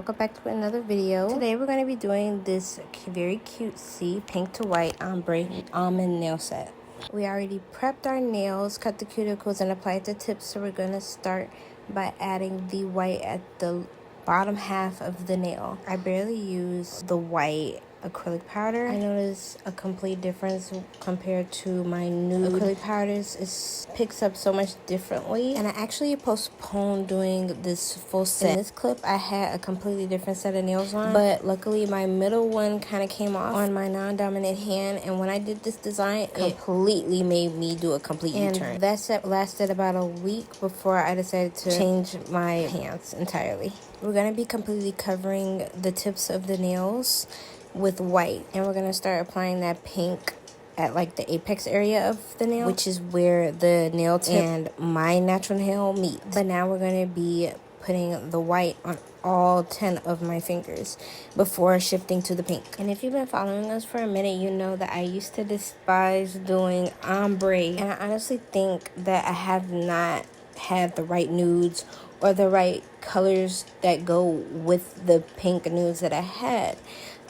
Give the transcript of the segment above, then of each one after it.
welcome back to another video. Today we're going to be doing this very cutesy pink to white ombre almond nail set. We already prepped our nails, cut the cuticles, and applied the tips, so we're going to start by adding the white at the bottom half of the nail. I barely use the white acrylic powder. I noticed a complete difference compared to my nude acrylic powders. It picks up so much differently, and I actually postponed doing this full set. In this clip I had a completely different set of nails on, but luckily my middle one kind of came off on my non-dominant hand, and when I did this design it completely made me do a complete U-turn. That set lasted about a week before I decided to change my hands entirely. We're going to be completely covering the tips of the nails with white, and we're going to start applying that pink at like the apex area of the nail, which is where the nail tip and my natural nail meet. But now we're going to be putting the white on all 10 of my fingers before shifting to the pink. And if you've been following us for a minute, you know that I used to despise doing ombre, and I honestly think that I have not had the right nudes or the right colors that go with the pink nudes that I had.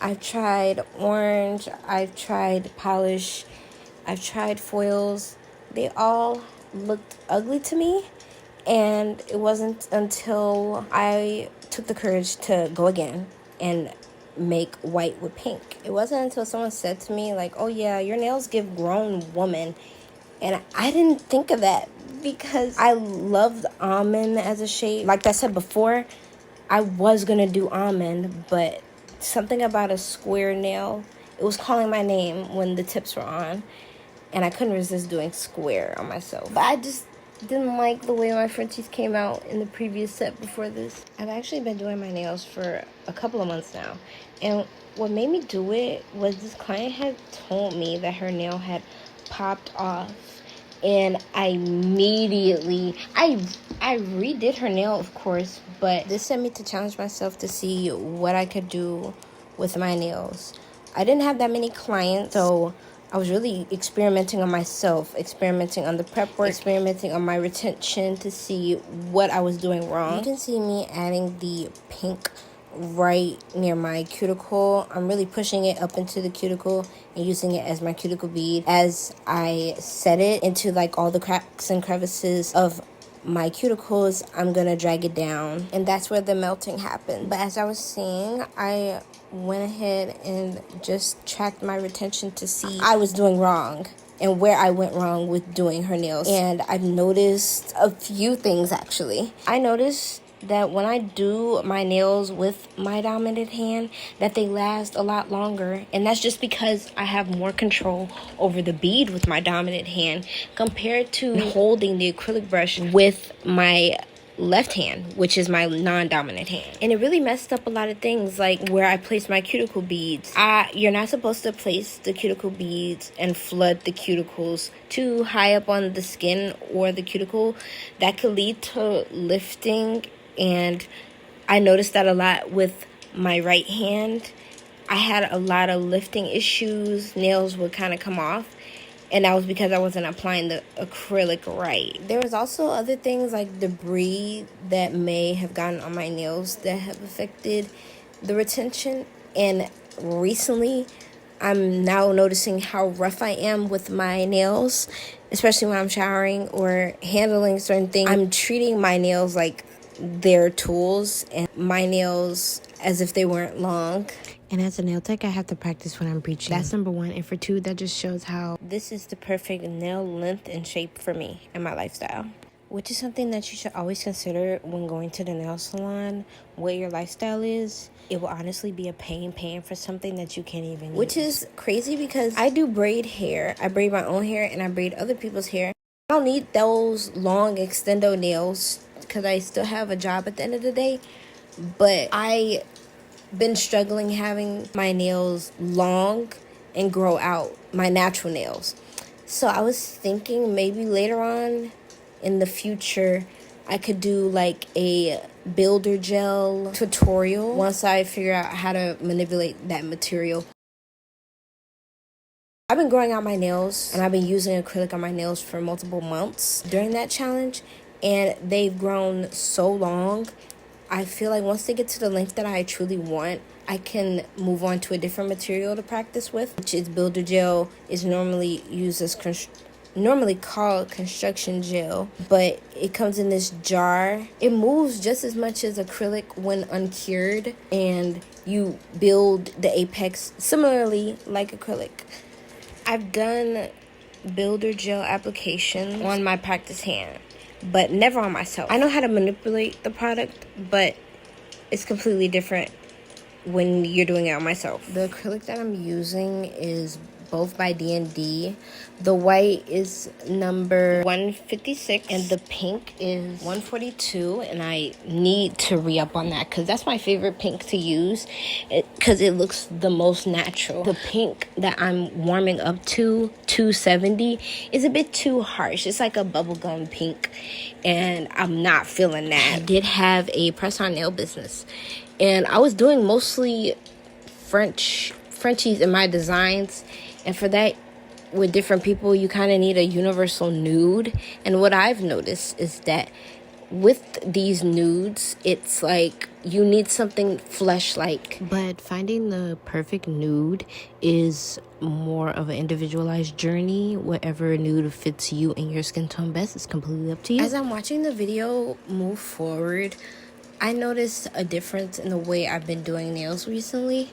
I've tried orange, I've tried polish, I've tried foils. They all looked ugly to me, and it wasn't until I took the courage to go again and make white with pink. It wasn't until someone said to me like, oh yeah, your nails give grown woman. And I didn't think of that because I loved almond as a shade. Like I said before, I was gonna do almond, but something about a square nail, it was calling my name when the tips were on, and I couldn't resist doing square on myself. But I just didn't like the way my Frenchies came out in the previous set before this. I've actually been doing my nails for a couple of months now, and what made me do it was this client had told me that her nail had popped off, and I immediately I redid her nail, of course, but this sent me to challenge myself to see what I could do with my nails. I didn't have that many clients, so I was really experimenting on myself, experimenting on the prep work, experimenting on my retention to see what I was doing wrong. You can see me adding the pink right near my cuticle. I'm really pushing it up into the cuticle and using it as my cuticle bead as I set it into like all the cracks and crevices of my cuticles. I'm gonna drag it down, and that's where the melting happened. But as I was seeing, I went ahead and just tracked my retention to see I was doing wrong and where I went wrong with doing her nails. And I've noticed a few things actually. I noticed that when I do my nails with my dominant hand, that they last a lot longer, and that's just because I have more control over the bead with my dominant hand compared to holding the acrylic brush with my left hand, which is my non-dominant hand. And it really messed up a lot of things, like where I place my cuticle beads. You're not supposed to place the cuticle beads and flood the cuticles too high up on the skin or the cuticle. That could lead to lifting, and I noticed that a lot with my right hand. I had a lot of lifting issues. Nails would kind of come off, and that was because I wasn't applying the acrylic right. There was also other things like debris that may have gotten on my nails that have affected the retention. And recently, I'm now noticing how rough I am with my nails, especially when I'm showering or handling certain things. I'm treating my nails like they're tools and my nails as if they weren't long. And as a nail tech, I have to practice when I'm preaching. That's number one. And for two, that just shows how this is the perfect nail length and shape for me and my lifestyle, which is something that you should always consider when going to the nail salon. What your lifestyle is. It will honestly be a pain paying for something that you can't even use. Which is crazy because I do braid hair. I braid my own hair and I braid other people's hair. I don't need those long extendo nails because I still have a job at the end of the day. But I been struggling having my nails long and grow out, my natural nails. So I was thinking maybe later on in the future I could do like a builder gel tutorial once I figure out how to manipulate that material. I've been growing out my nails and I've been using acrylic on my nails for multiple months during that challenge, and they've grown so long I feel like once they get to the length that I truly want, I can move on to a different material to practice with, which is builder gel. Is normally used as normally called construction gel, but it comes in this jar. It moves just as much as acrylic when uncured, and you build the apex similarly like acrylic. I've done builder gel application on my practice hand, but never on myself. I know how to manipulate the product, but it's completely different when you're doing it on myself. The acrylic that I'm using is both by D&D. The white is number 156 and the pink is 142, and I need to re-up on that because that's my favorite pink to use because it looks the most natural. The pink that I'm warming up to, 270, is a bit too harsh. It's like a bubblegum pink, and I'm not feeling that. I did have a press-on nail business, and I was doing mostly Frenchies in my designs. And for that, with different people, you kind of need a universal nude. And what I've noticed is that with these nudes, it's like you need something flesh-like. But finding the perfect nude is more of an individualized journey. Whatever nude fits you and your skin tone best is completely up to you. As I'm watching the video move forward, I noticed a difference in the way I've been doing nails recently.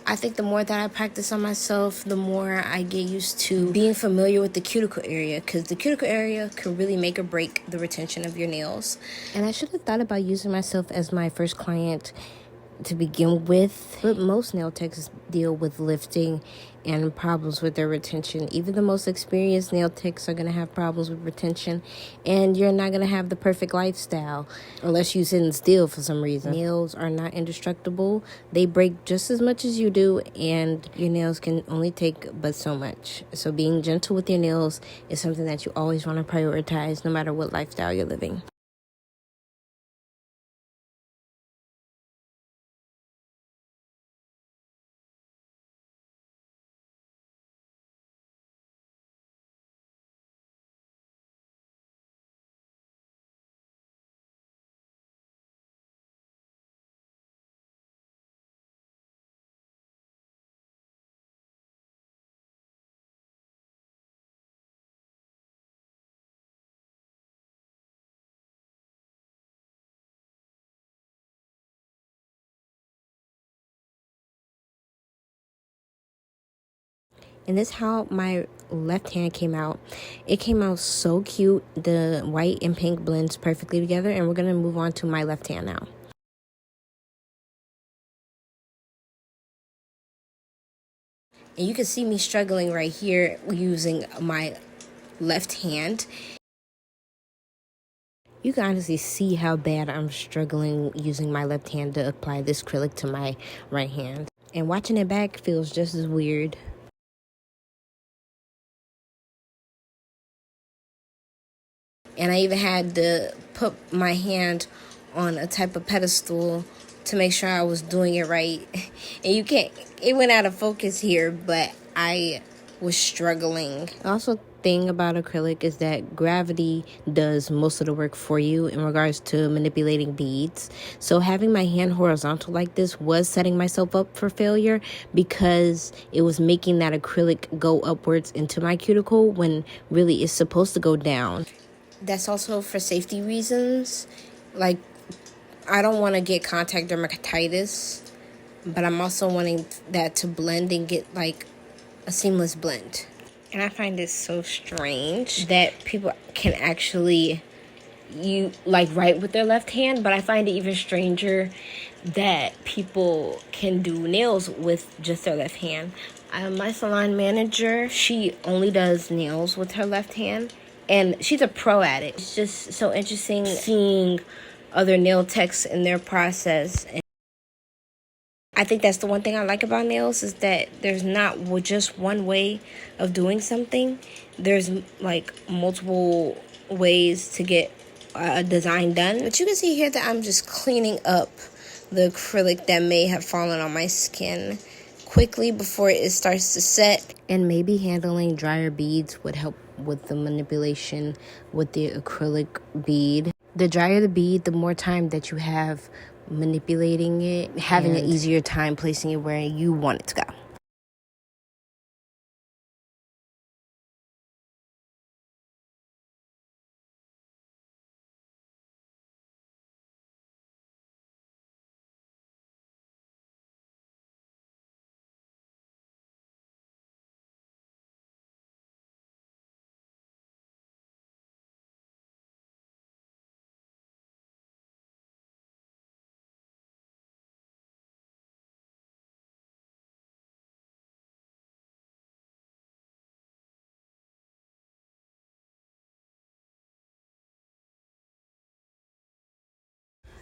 I think the more that I practice on myself, the more I get used to being familiar with the cuticle area, because the cuticle area can really make or break the retention of your nails. And I should have thought about using myself as my first client to begin with, but most nail techs deal with lifting and problems with their retention. Even the most experienced nail techs are going to have problems with retention, and you're not going to have the perfect lifestyle unless you sit still for some reason. Nails are not indestructible. They break just as much as you do, and your nails can only take but so much. So being gentle with your nails is something that you always want to prioritize no matter what lifestyle you're living. And this is how my left hand came out. It came out so cute. The white and pink blends perfectly together. And we're going to move on to my left hand now. And you can see me struggling right here using my left hand. You can honestly see how bad I'm struggling using my left hand to apply this acrylic to my right hand. And watching it back feels just as weird. And I even had to put my hand on a type of pedestal to make sure I was doing it right. And you can't, it went out of focus here, but I was struggling. Also, thing about acrylic is that gravity does most of the work for you in regards to manipulating beads. So having my hand horizontal like this was setting myself up for failure because it was making that acrylic go upwards into my cuticle when really it's supposed to go down. That's also for safety reasons. Like, I don't want to get contact dermatitis, but I'm also wanting that to blend and get like a seamless blend. And I find it so strange that people can actually write with their left hand, but I find it even stranger that people can do nails with just their left hand. My salon manager, she only does nails with her left hand, and she's a pro at it. It's just so interesting seeing other nail techs in their process. And I think that's the one thing I like about nails is that there's not just one way of doing something. There's like multiple ways to get a design done. But you can see here that I'm just cleaning up the acrylic that may have fallen on my skin quickly before it starts to set. And maybe handling drier beads would help with the manipulation with the acrylic bead. The drier the bead, the more time that you have manipulating it, having an easier time placing it where you want it to go.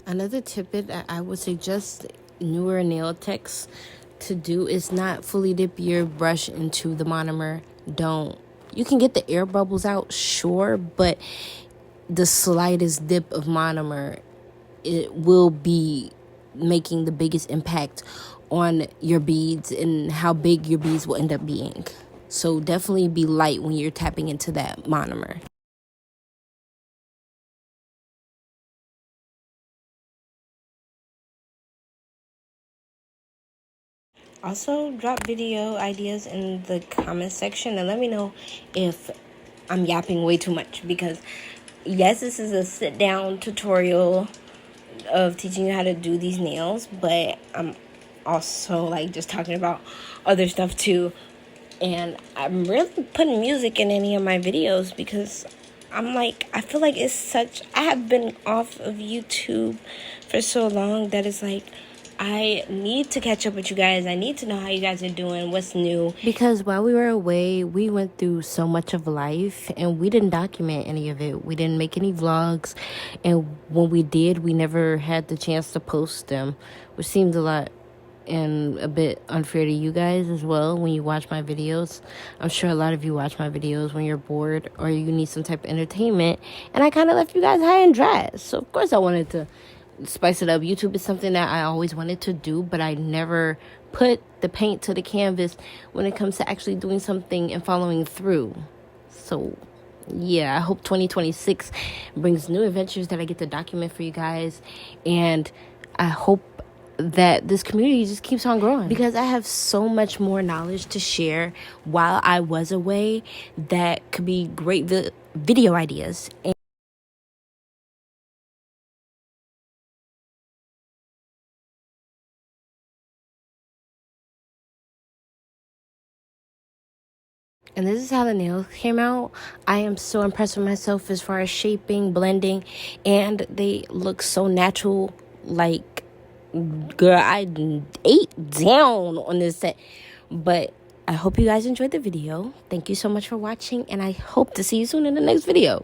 Another tidbit that I would suggest newer nail techs to do is not fully dip your brush into the monomer. Don't. You can get the air bubbles out, sure, but the slightest dip of monomer, it will be making the biggest impact on your beads and how big your beads will end up being. So definitely be light when you're tapping into that monomer. Also, drop video ideas in the comment section and let me know if I'm yapping way too much, because yes, this is a sit down tutorial of teaching you how to do these nails, but I'm also like just talking about other stuff too. And I'm really putting music in any of my videos because I feel like I have been off of YouTube for so long that it's like, I need to catch up with you guys. I need to know how you guys are doing, what's new. Because while we were away, we went through so much of life and we didn't document any of it. We didn't make any vlogs. And when we did, we never had the chance to post them, which seemed a lot and a bit unfair to you guys as well when you watch my videos. I'm sure a lot of you watch my videos when you're bored or you need some type of entertainment. And I kind of left you guys high and dry. So, of course, I wanted to spice it up. YouTube is something that I always wanted to do, but I never put the paint to the canvas when it comes to actually doing something and following through. So yeah, I hope 2026 brings new adventures that I get to document for you guys, and I hope that this community just keeps on growing, because I have so much more knowledge to share while I was away that could be great video ideas. And this is how the nails came out. I am so impressed with myself as far as shaping, blending, and they look so natural. Like, girl, I ate down on this set. But I hope you guys enjoyed the video. Thank you so much for watching, and I hope to see you soon in the next video.